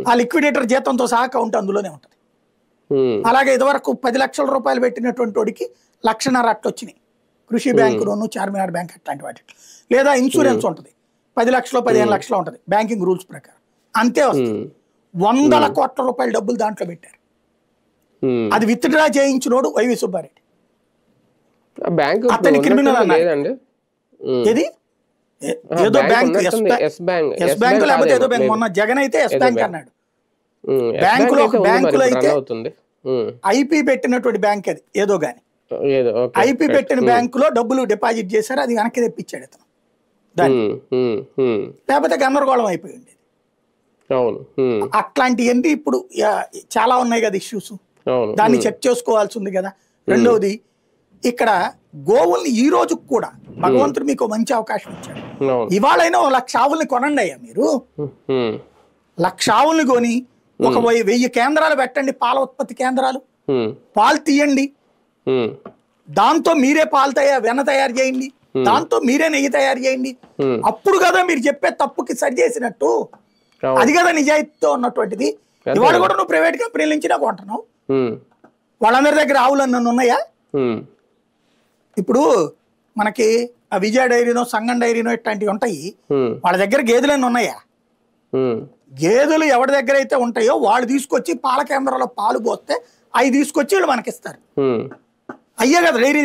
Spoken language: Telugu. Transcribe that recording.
ఆ లిక్విడేటర్ జీతంతో సహా అకౌంట్ అందులోనే ఉంటుంది. అలాగే ఇదివరకు 10 లక్షల రూపాయలు పెట్టినటువంటి వాడికి 1,50,000 అట్లా వచ్చినాయి. కృషి బ్యాంకులోను, చార్మినార్ బ్యాంక్ అట్లాంటి వాటి. లేదా ఇన్సూరెన్స్ ఉంటుంది, 10 లక్షలు 15 లక్షలు ఉంటుంది బ్యాంకింగ్ రూల్స్ ప్రకారం, అంతే వస్తుంది. 100 కోట్ల రూపాయల డబ్బులు దాంట్లో పెట్టారు. అది విత్డ్రా చేయించినోడు వైవి సుబ్బారెడ్డి. అతని క్రిమినల్ అన్నాడు. ఏది ఏదో బ్యాంక్, ఎస్ బ్యాంక్ లేకపోతే ఏదో బ్యాంక్. మొన్న జగన్ అయితే ఎస్ బ్యాంక్ అన్నాడు. బ్యాంకులో అయితే ఐపీ పెట్టినటువంటి బ్యాంక్ అది ఏదో గాని, ఐపీ పెట్టిన బ్యాంకులో డబ్బులు డిపాజిట్ చేశారు, అది వెనక్కి తెప్పించాడు అతను దాన్ని. లేకపోతే గందరగోళం అయిపోయి ఉండేది. అట్లాంటివన్నీ ఇప్పుడు చాలా ఉన్నాయి కదా ఇష్యూస్, దాన్ని చెక్ చేసుకోవాల్సి ఉంది కదా. రెండవది, ఇక్కడ గోవుల్ని ఈ రోజు కూడా భగవంతుడు మీకు మంచి అవకాశం ఇచ్చాడు. ఇవాళైనా 1,00,000 ఆవుల్ని కొనండి అయ్యా. మీరు 1,00,000 ఆవుల్ని కొని ఒక 1000 కేంద్రాలు పెట్టండి, పాల ఉత్పత్తి కేంద్రాలు. పాలు తీయండి, దాంతో మీరే పాలు వెన్న తయారు చేయండి, దాంతో మీరే నెయ్యి తయారు చేయండి. అప్పుడు కదా మీరు చెప్పే తప్పుకి సరి చేసినట్టు. అది కదా నిజాయితీతో ఉన్నటువంటిది. ఇవాళ కూడా నువ్వు ప్రైవేట్ కంపెనీల నుంచి నాకు కొంటున్నావు. వాళ్ళందరి దగ్గర ఆవులు నన్ను ఉన్నాయా? ఇప్పుడు మనకి ఆ విజయ డైరీనో, సంగం డైరీనో ఇట్లాంటివి ఉంటాయి. వాళ్ళ దగ్గర గేదెలన్నీ ఉన్నాయా? గేదెలు ఎవరి దగ్గర అయితే ఉంటాయో వాళ్ళు తీసుకొచ్చి పాల కేంద్రంలో పాలు పోస్తే అవి తీసుకొచ్చి వీళ్ళు మనకిస్తారు. అయ్యే కదా డైరీ